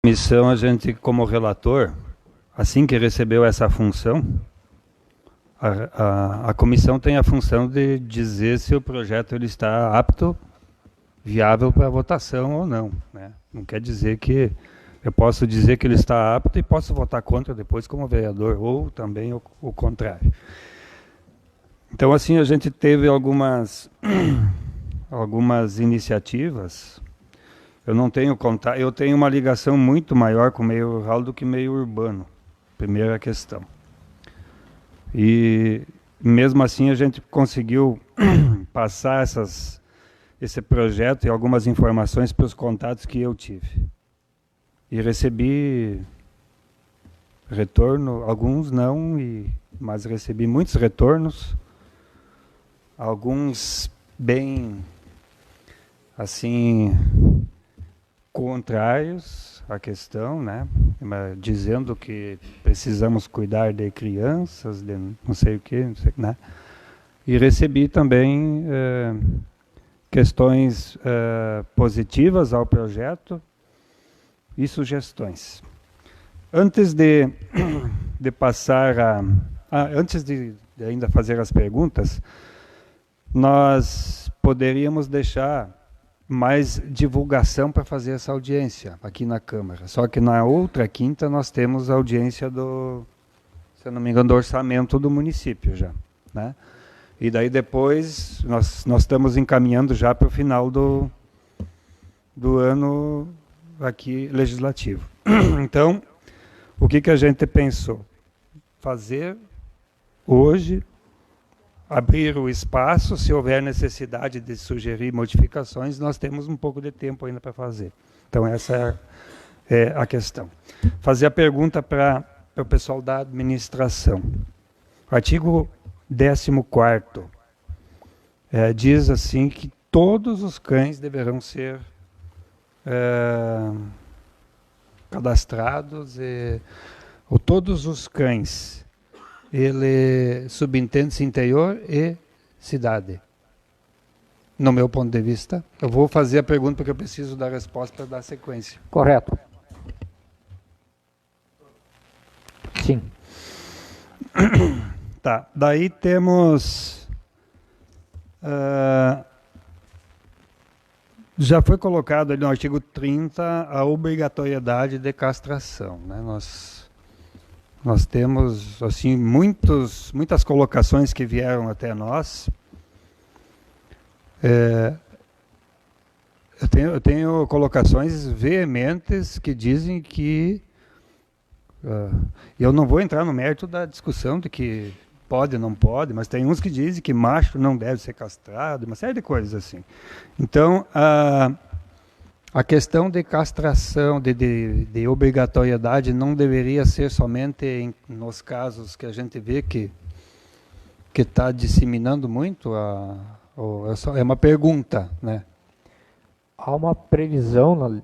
Comissão, a gente, como relator, assim que recebeu essa função, a comissão tem a função de dizer se o projeto ele está apto, viável para votação ou não, né? Não quer dizer que eu posso dizer que ele está apto e posso votar contra depois como vereador, ou também o contrário. Então, assim, a gente teve algumas iniciativas. Eu não tenho contato, eu tenho uma ligação muito maior com o meio rural do que meio urbano. Primeira questão. E mesmo assim a gente conseguiu passar esse projeto e algumas informações para os contatos que eu tive. E recebi retorno, alguns não, mas recebi muitos retornos, alguns bem assim contrários à questão, né? Dizendo que precisamos cuidar de crianças, de não sei o que, não sei, né? E recebi também questões positivas ao projeto e sugestões. Antes de passar antes de ainda fazer as perguntas, nós poderíamos deixar mais divulgação para fazer essa audiência aqui na Câmara. Só que na outra quinta nós temos a audiência se eu não me engano, do orçamento do município já, né? E daí depois nós estamos encaminhando já para o final do ano aqui legislativo. Então, o que a gente pensou? Fazer hoje, abrir o espaço, se houver necessidade de sugerir modificações, nós temos um pouco de tempo ainda para fazer. Então, essa é a questão. Fazer a pergunta para o pessoal da administração. O artigo 14º diz assim que todos os cães deverão ser cadastrados, ou todos os cães. Ele subentende-se interior e cidade. No meu ponto de vista, eu vou fazer a pergunta porque eu preciso da resposta para dar sequência. Correto. Sim. Tá, daí temos... já foi colocado ali no artigo 30 a obrigatoriedade de castração, né? Nós temos assim muitas colocações que vieram até nós. Eu tenho colocações veementes que dizem que eu não vou entrar no mérito da discussão de que pode ou não pode, mas tem uns que dizem que macho não deve ser castrado, uma série de coisas assim. Então, a questão de castração, de obrigatoriedade, não deveria ser somente nos casos que a gente vê que está disseminando muito. É uma pergunta, né? Há uma previsão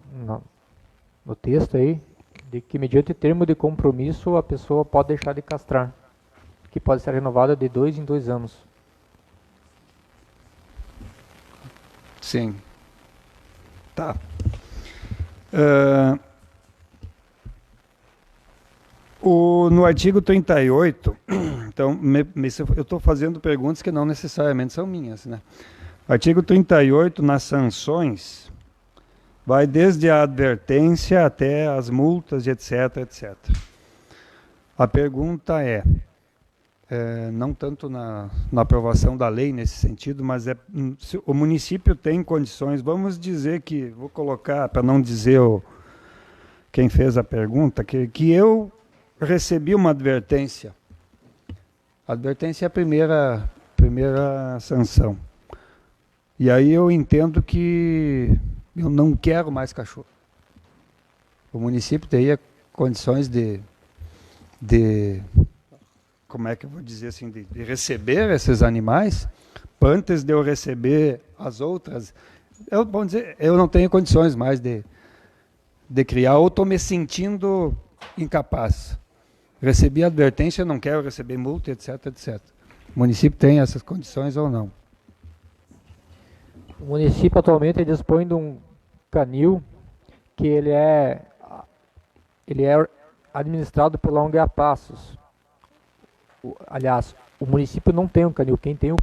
no texto aí, de que mediante termo de compromisso a pessoa pode deixar de castrar, que pode ser renovada de 2 em 2 anos. Sim. Tá. No artigo 38, então, eu estou fazendo perguntas que não necessariamente são minhas, né? Artigo 38, nas sanções, vai desde a advertência até as multas, etc, etc. A pergunta não tanto na aprovação da lei nesse sentido, mas se o município tem condições, vamos dizer que, vou colocar, para não dizer quem fez a pergunta, que eu recebi uma advertência. A advertência é a primeira sanção. E aí eu entendo que eu não quero mais cachorro. O município teria condições de como é que eu vou dizer assim, de receber esses animais, antes de eu receber as outras, vamos dizer, eu não tenho condições mais de criar, ou estou me sentindo incapaz. Recebi a advertência, não quero receber multa, etc, etc. O município tem essas condições ou não? O município atualmente dispõe de um canil que ele é ele é administrado pela ONG A Passos. Aliás, o município não tem um canil, quem tem o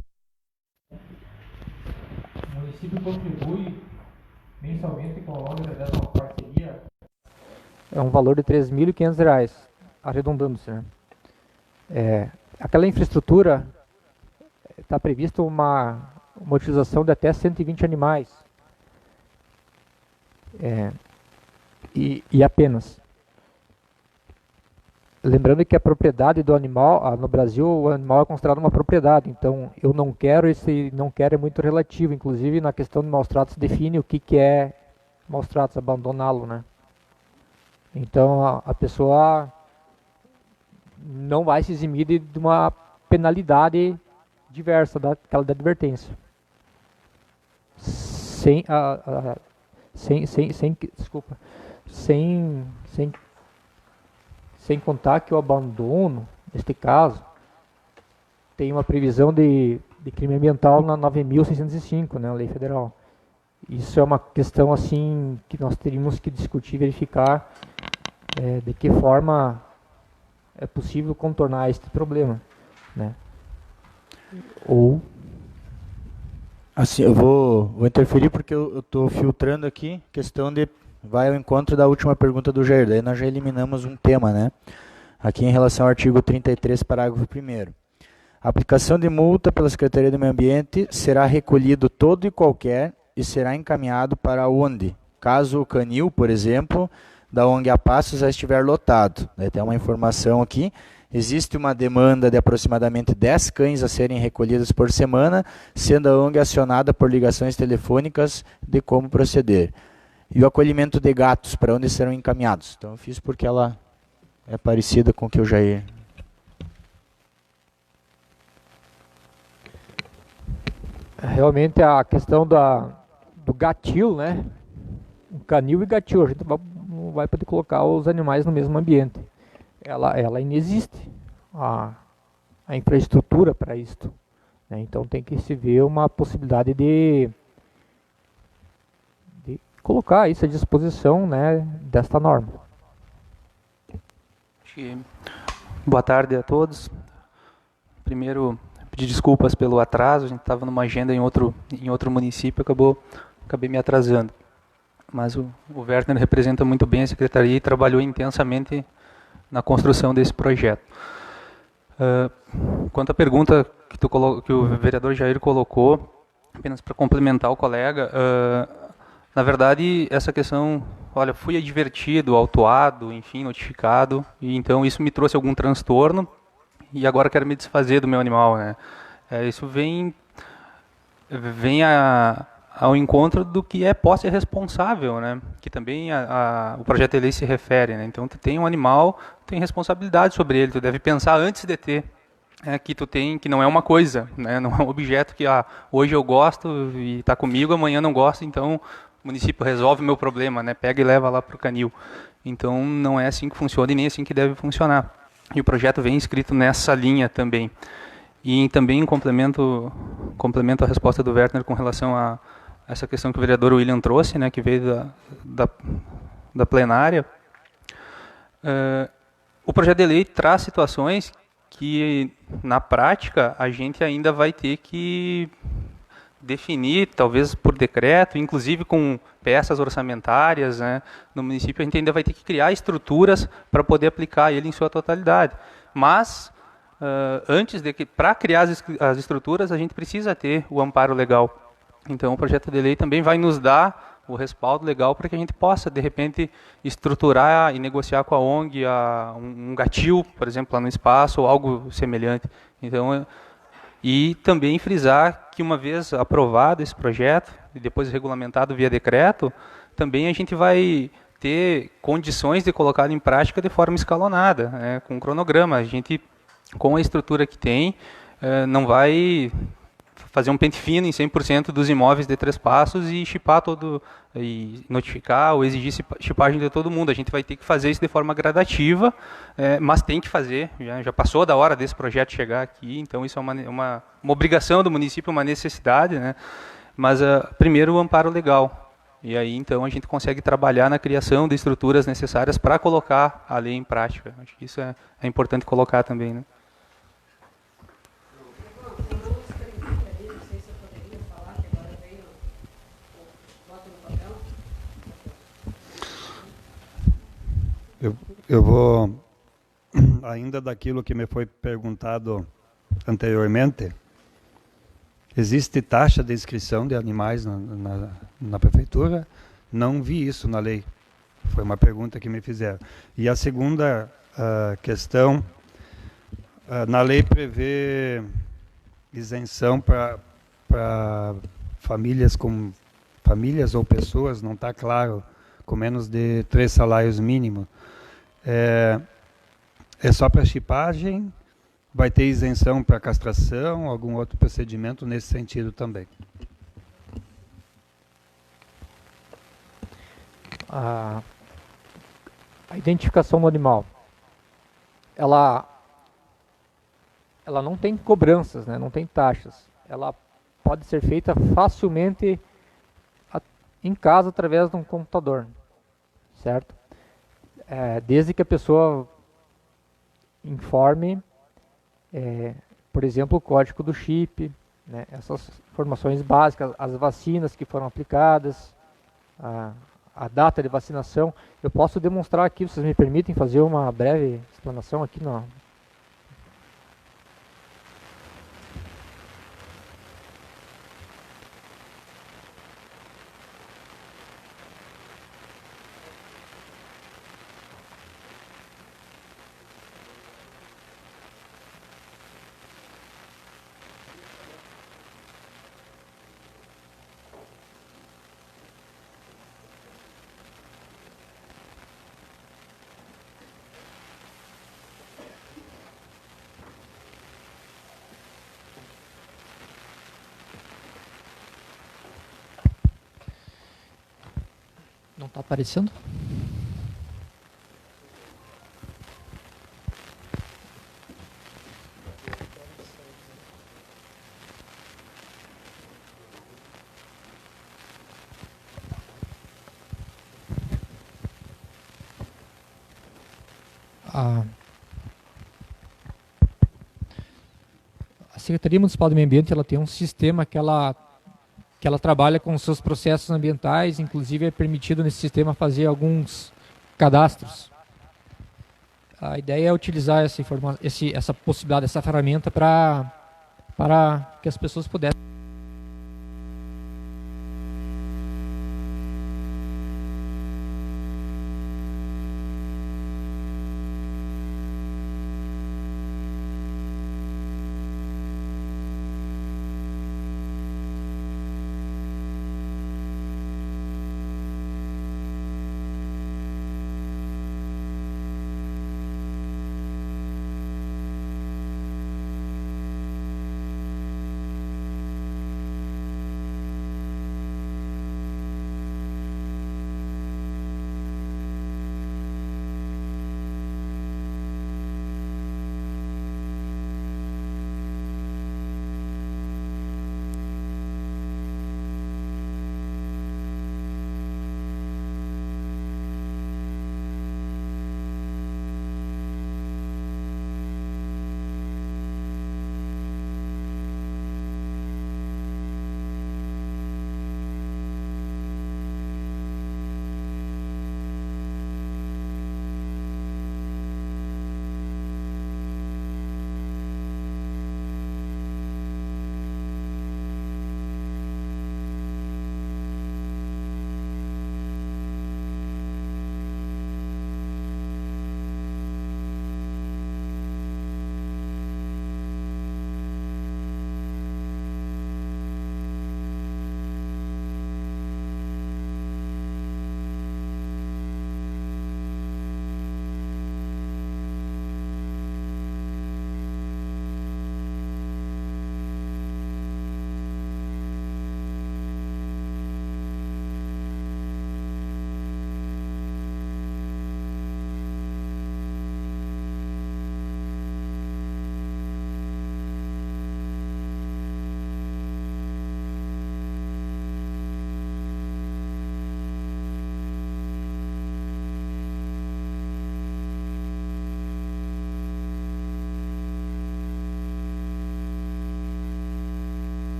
município contribui mensalmente com a ONG dessa uma parceria. É um valor de R$ 3.500, arredondando-se, né? Aquela infraestrutura está prevista uma utilização de até 120 animais. E apenas. Lembrando que a propriedade do animal, no Brasil, o animal é considerado uma propriedade. Então, eu não quero, esse não quero é muito relativo. Inclusive, na questão de maus tratos, define o que é maus tratos, abandoná-lo, né? Então, a pessoa não vai se eximir de uma penalidade diversa daquela da advertência. Sem contar que o abandono, neste caso, tem uma previsão de crime ambiental na 9.605, né, a lei federal. Isso é uma questão assim que nós teríamos que discutir, verificar de que forma é possível contornar este problema, né? Ou assim, eu vou interferir porque eu estou filtrando aqui, questão de vai ao encontro da última pergunta do Jair, daí nós já eliminamos um tema, né? Aqui em relação ao artigo 33, parágrafo 1º. A aplicação de multa pela Secretaria do Meio Ambiente será recolhido todo e qualquer e será encaminhado para onde? Caso o canil, por exemplo, da ONG A Passos já estiver lotado. Daí tem uma informação aqui. Existe uma demanda de aproximadamente 10 cães a serem recolhidos por semana, sendo a ONG acionada por ligações telefônicas de como proceder. E o acolhimento de gatos, para onde serão encaminhados? Então eu fiz porque ela é parecida com o que o Jair. Realmente a questão do gatil, né? O canil e gatil, a gente não vai poder colocar os animais no mesmo ambiente. Ela inexiste, a infraestrutura para isto, né? Então tem que se ver uma possibilidade de colocar isso à disposição, né, desta norma. Boa tarde a todos. Primeiro, pedir desculpas pelo atraso, a gente estava numa agenda em outro município, acabei me atrasando. Mas o Werner representa muito bem a Secretaria e trabalhou intensamente na construção desse projeto. Quanto à pergunta que o vereador Jair colocou, apenas para complementar o colega, na verdade, essa questão, olha, fui advertido, autuado, enfim, notificado, e então isso me trouxe algum transtorno, e agora quero me desfazer do meu animal, né? Isso vem ao encontro do que é posse responsável, né? Que também o projeto de lei se refere, né? Então, tu tem um animal, tem responsabilidade sobre ele, tu deve pensar antes de ter, que não é uma coisa, né? Não é um objeto que hoje eu gosto e está comigo, amanhã não gosto, então o município resolve o meu problema, né? Pega e leva lá para o canil. Então, não é assim que funciona e nem assim que deve funcionar. E o projeto vem escrito nessa linha também. E também em complemento à resposta do Werner com relação a essa questão que o vereador William trouxe, né, que veio da plenária. O projeto de lei traz situações que, na prática, a gente ainda vai ter que definir, talvez por decreto, inclusive com peças orçamentárias, né, no município, a gente ainda vai ter que criar estruturas para poder aplicar ele em sua totalidade. Mas, para criar as estruturas, a gente precisa ter o amparo legal. Então, o projeto de lei também vai nos dar o respaldo legal para que a gente possa, de repente, estruturar e negociar com a ONG um gatil, por exemplo, lá no espaço, ou algo semelhante. Então, e também frisar que, uma vez aprovado esse projeto, e depois regulamentado via decreto, também a gente vai ter condições de colocá-lo em prática de forma escalonada, né, com um cronograma. A gente, com a estrutura que tem, não vai fazer um pente fino em 100% dos imóveis de 3 passos e chipar e notificar ou exigir chipagem de todo mundo. A gente vai ter que fazer isso de forma gradativa, mas tem que fazer. Já passou da hora desse projeto chegar aqui, então isso é uma obrigação do município, uma necessidade, né? Mas primeiro o amparo legal. E aí, então, a gente consegue trabalhar na criação de estruturas necessárias para colocar a lei em prática. Acho que isso é importante colocar também, né? Eu vou, ainda daquilo que me foi perguntado anteriormente, existe taxa de inscrição de animais na prefeitura? Não vi isso na lei. Foi uma pergunta que me fizeram. E a segunda questão, na lei prevê isenção para famílias ou pessoas, não está claro, com menos de 3 salários mínimos. É só para chipagem? Vai ter isenção para castração, algum outro procedimento nesse sentido também? A identificação do animal, ela não tem cobranças, né? Não tem taxas. Ela pode ser feita facilmente em casa através de um computador, certo? Desde que a pessoa informe, por exemplo, o código do chip, né? Essas informações básicas, as vacinas que foram aplicadas, a data de vacinação. Eu posso demonstrar aqui, vocês me permitem fazer uma breve explanação aqui no... Não está aparecendo? A Secretaria Municipal do Meio Ambiente, ela tem um sistema que ela trabalha com os seus processos ambientais, inclusive é permitido nesse sistema fazer alguns cadastros. A ideia é utilizar essa possibilidade, essa ferramenta para que as pessoas pudessem.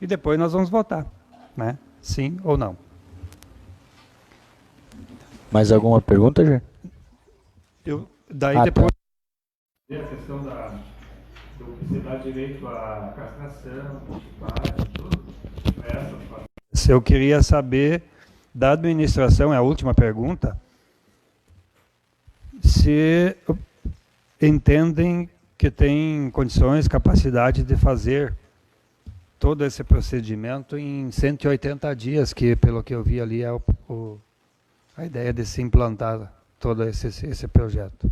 e depois nós vamos votar, né? Sim ou não. Mais alguma pergunta, Jair? Daí depois... A questão do que se dá direito à castração, chipagem, tudo. Eu queria saber da administração, é a última pergunta, se entendem que tem condições, capacidade de fazer todo esse procedimento em 180 dias, que pelo que eu vi ali é a ideia de se implantar todo esse projeto.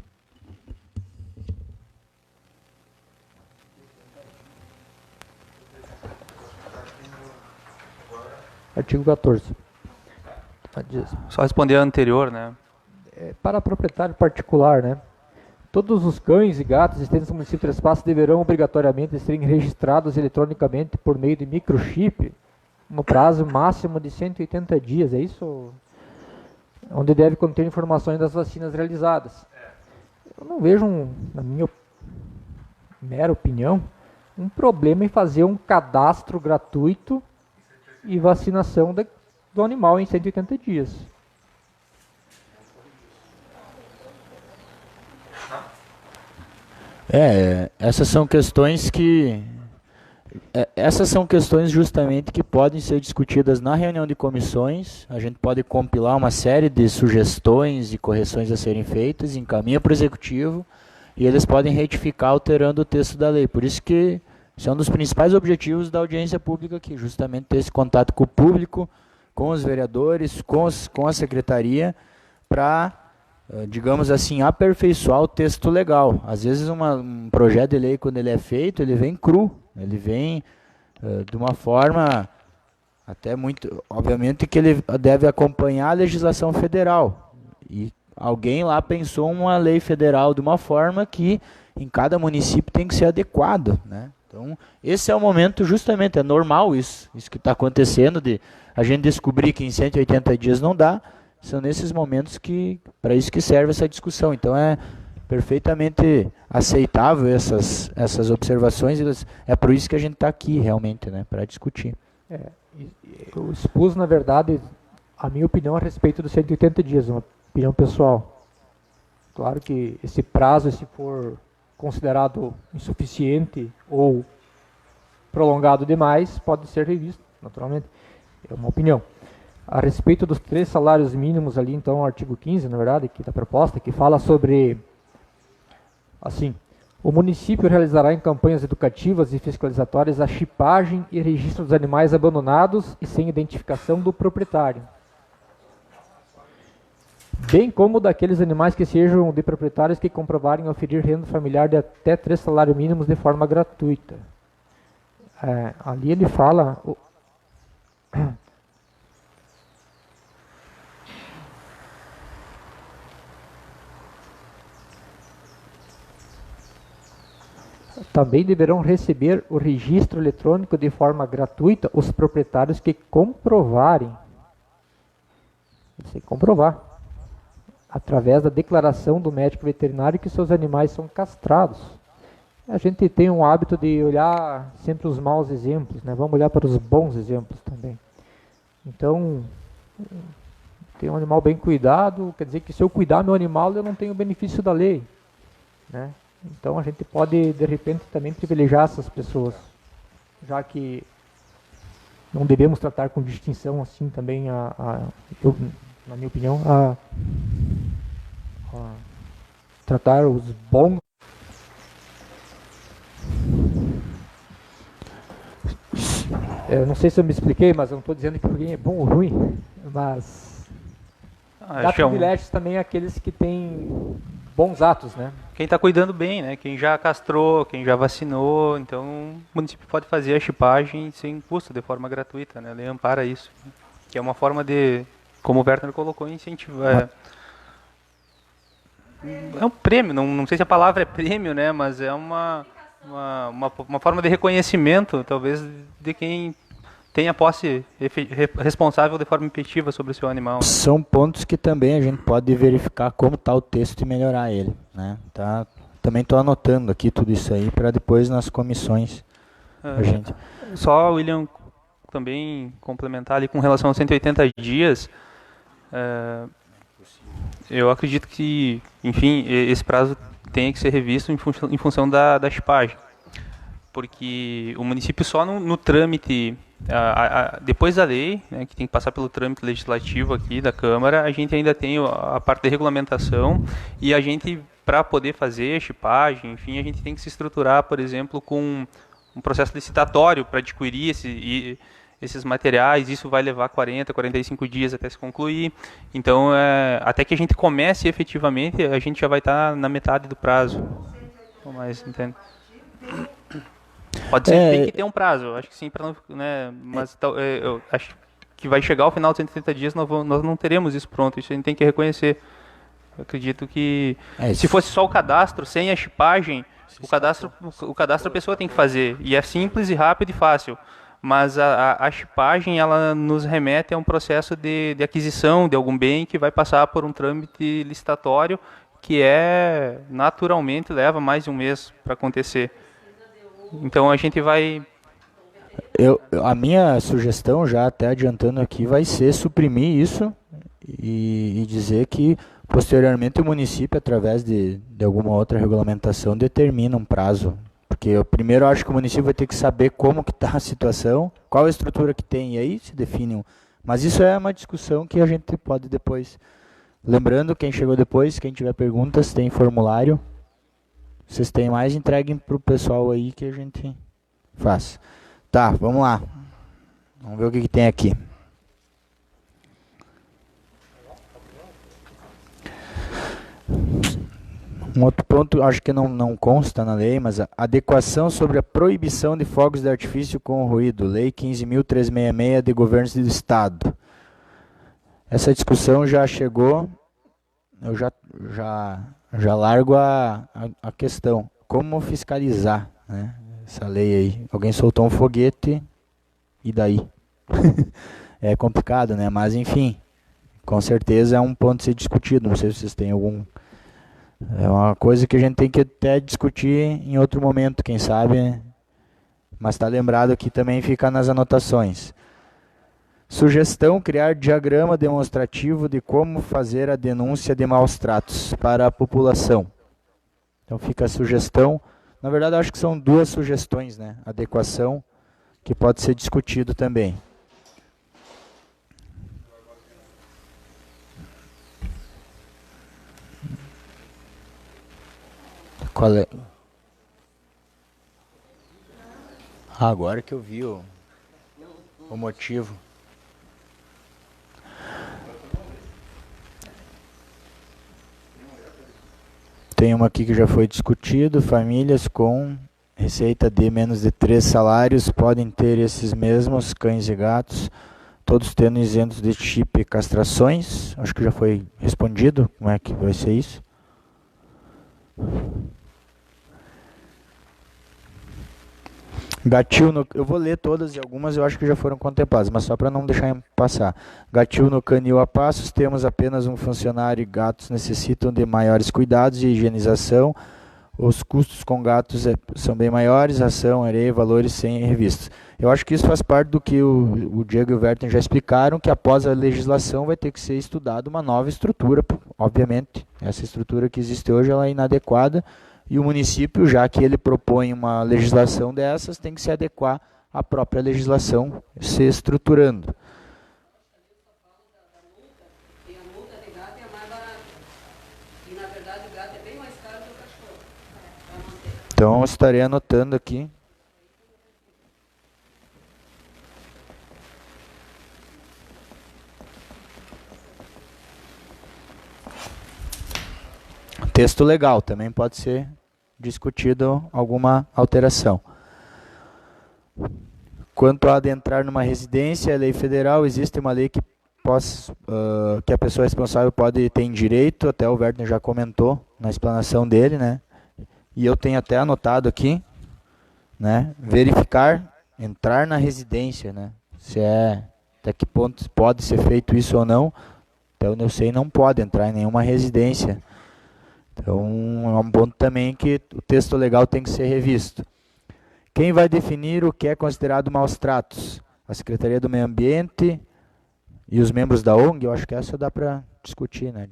Artigo 14. Só responder a anterior, né? Para proprietário particular, né? Todos os cães e gatos existentes no município de Três Passos deverão obrigatoriamente serem registrados eletronicamente por meio de microchip no prazo máximo de 180 dias. É isso? Onde deve conter informações das vacinas realizadas. Eu não vejo, na minha mera opinião, um problema em fazer um cadastro gratuito e vacinação do animal em 180 dias. Essas são questões justamente que podem ser discutidas na reunião de comissões. A gente pode compilar uma série de sugestões e correções a serem feitas, encaminha para o executivo e eles podem retificar alterando o texto da lei. Por isso que esse é um dos principais objetivos da audiência pública aqui, justamente ter esse contato com o público, com os vereadores, com a secretaria, para, digamos assim, aperfeiçoar o texto legal. Às vezes um projeto de lei, quando ele é feito, ele vem cru, ele vem de uma forma até muito... Obviamente que ele deve acompanhar a legislação federal. E alguém lá pensou uma lei federal de uma forma que em cada município tem que ser adequado, né? Então, esse é o momento, justamente, é normal isso que está acontecendo, de a gente descobrir que em 180 dias não dá, são nesses momentos para isso que serve essa discussão. Então, é perfeitamente aceitável essas observações, é por isso que a gente está aqui, realmente, né, para discutir. Eu expus, na verdade, a minha opinião a respeito dos 180 dias, uma opinião pessoal. Claro que esse prazo, se for considerado insuficiente ou prolongado demais, pode ser revisto, naturalmente. É uma opinião. A respeito dos 3 salários mínimos ali, então, o artigo 15, na verdade, que da proposta, que fala sobre, assim, o município realizará em campanhas educativas e fiscalizatórias a chipagem e registro dos animais abandonados e sem identificação do proprietário, bem como daqueles animais que sejam de proprietários que comprovarem oferir renda familiar de até 3 salários mínimos de forma gratuita. Ali ele fala... Também deverão receber o registro eletrônico de forma gratuita os proprietários que comprovarem, sem comprovar, através da declaração do médico veterinário que seus animais são castrados. A gente tem um hábito de olhar sempre os maus exemplos, né? Vamos olhar para os bons exemplos também. Então, ter um animal bem cuidado, quer dizer que se eu cuidar meu animal, eu não tenho o benefício da lei, né? Então a gente pode, de repente, também privilegiar essas pessoas, já que não devemos tratar com distinção assim também, na minha opinião, tratar os bons. Eu não sei se eu me expliquei, mas eu não estou dizendo que alguém é bom ou ruim, mas dá privilégios também àqueles que têm bons atos, né? Quem está cuidando bem, né? Quem já castrou, quem já vacinou, então o município pode fazer a chipagem sem custo, de forma gratuita, né? A lei ampara isso, né? Que é uma forma de, como o Werner colocou, incentivar. É um prêmio, não sei se a palavra é prêmio, né? Mas é uma forma de reconhecimento, talvez, de quem tenha posse responsável de forma efetiva sobre o seu animal, né? São pontos que também a gente pode verificar como está o texto e melhorar ele, né? Tá? Também estou anotando aqui tudo isso aí para depois nas comissões. A gente... Só, William, também complementar ali com relação aos 180 dias, eu acredito que, enfim, esse prazo tenha que ser revisto em função da chipagem, porque o município só no trâmite, depois da lei, né, que tem que passar pelo trâmite legislativo aqui da Câmara, a gente ainda tem a parte de regulamentação, e a gente, para poder fazer a chipagem, enfim, a gente tem que se estruturar, por exemplo, com um processo licitatório para adquirir esses materiais. Isso vai levar 40, 45 dias até se concluir. Então, até que a gente comece efetivamente, a gente já vai estar na metade do prazo. Mas, entende? Pode ser que tem que ter um prazo, acho que sim, para não, né, mas eu acho que vai chegar ao final de 180 dias, nós não teremos isso pronto, isso a gente tem que reconhecer. Eu acredito que se fosse só o cadastro, sem a chipagem, o cadastro a pessoa tem que fazer, e é simples e rápido e fácil. Mas a chipagem, ela nos remete a um processo de aquisição de algum bem que vai passar por um trâmite licitatório que naturalmente leva mais de um mês para acontecer. Então a gente vai... A minha sugestão, já até adiantando aqui, vai ser suprimir isso e dizer que posteriormente o município, através de alguma outra regulamentação, determina um prazo. Porque eu primeiro acho que o município vai ter que saber como que está a situação, qual a estrutura que tem, e aí se define um. Mas isso é uma discussão que a gente pode depois... Lembrando, quem chegou depois, quem tiver perguntas, tem formulário. Vocês têm mais, entreguem para o pessoal aí que a gente faz. Tá, vamos lá. Vamos ver o que tem aqui. Um outro ponto, acho que não consta na lei, mas a adequação sobre a proibição de fogos de artifício com ruído, Lei 15.366 de Governos do Estado. Essa discussão já chegou, eu já largo a questão. Como fiscalizar, né, essa lei aí? Alguém soltou um foguete, e daí? É complicado, né? Mas enfim, com certeza é um ponto a ser discutido. Não sei se vocês têm algum... É uma coisa que a gente tem que até discutir em outro momento, quem sabe. Mas está lembrado aqui também, fica nas anotações. Sugestão: criar diagrama demonstrativo de como fazer a denúncia de maus tratos para a população. Então fica a sugestão. Na verdade, eu acho que são duas sugestões, né? Adequação, que pode ser discutido também. Qual é? Agora que eu vi o motivo. Tem uma aqui que já foi discutido. Famílias com receita de menos de 3 salários podem ter esses mesmos cães e gatos, todos tendo isentos de chip e castrações. Acho que já foi respondido. Como é que vai ser isso? Gatil eu vou ler todas e algumas eu acho que já foram contempladas, mas só para não deixar passar. Gatil no canil a passos, temos apenas um funcionário e gatos necessitam de maiores cuidados e higienização. Os custos com gatos são bem maiores, ração, areia, valores sem revistas. Eu acho que isso faz parte do que o Diego e o Werther já explicaram, que após a legislação vai ter que ser estudada uma nova estrutura. Obviamente, essa estrutura que existe hoje ela é inadequada, e o município, já que ele propõe uma legislação dessas, tem que se adequar à própria legislação, se estruturando. E a multa de gato é a mais barata. E, na verdade, o gato é bem mais caro que o cachorro. Para manter. Então, eu estarei anotando aqui. Texto legal, também pode ser discutido alguma alteração. Quanto a adentrar numa residência, a lei federal, existe uma lei que a pessoa responsável pode ter direito, até o Werther já comentou na explanação dele, né? E eu tenho até anotado aqui, né? Verificar, entrar na residência, né? Até que ponto pode ser feito isso ou não. Então, eu sei, não pode entrar em nenhuma residência. Então, é um ponto também que o texto legal tem que ser revisto. Quem vai definir o que é considerado maus tratos? a Secretaria do Meio Ambiente e os membros da ONG, eu acho que essa dá para discutir, né?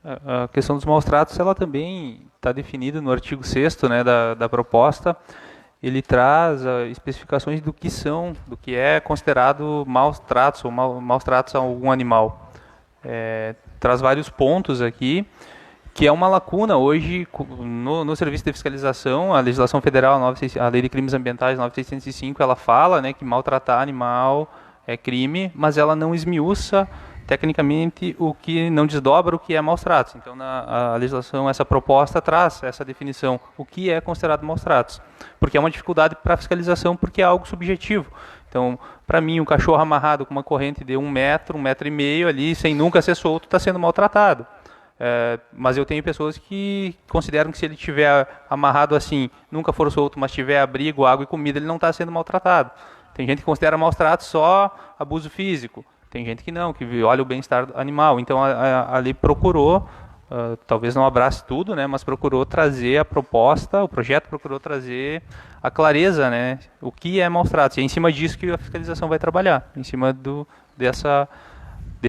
A questão dos maus tratos, ela também está definida no artigo 6º, né, da proposta. Ele traz especificações do que é considerado maus tratos ou maus tratos a algum animal. Traz vários pontos aqui, que é uma lacuna hoje no Serviço de Fiscalização. A legislação federal, a Lei de Crimes Ambientais 9605, ela fala, né, que maltratar animal é crime, mas ela não esmiuça tecnicamente não desdobra o que é maus tratos. Então, a legislação, essa proposta traz essa definição, o que é considerado maus tratos. Porque é uma dificuldade para a fiscalização, porque é algo subjetivo. Então, para mim, um cachorro amarrado com uma corrente de 1 metro, 1,5 metro ali, sem nunca ser solto, está sendo maltratado. Mas eu tenho pessoas que consideram que se ele estiver amarrado assim, nunca for solto, mas tiver abrigo, água e comida, ele não está sendo maltratado. Tem gente que considera maus tratos só abuso físico. Tem gente que não, que olha o bem-estar animal. Então, a lei procurou, talvez não abrace tudo, né, mas procurou trazer a proposta, o projeto procurou trazer a clareza, né, o que é maus tratos. E é em cima disso que a fiscalização vai trabalhar, em cima dessa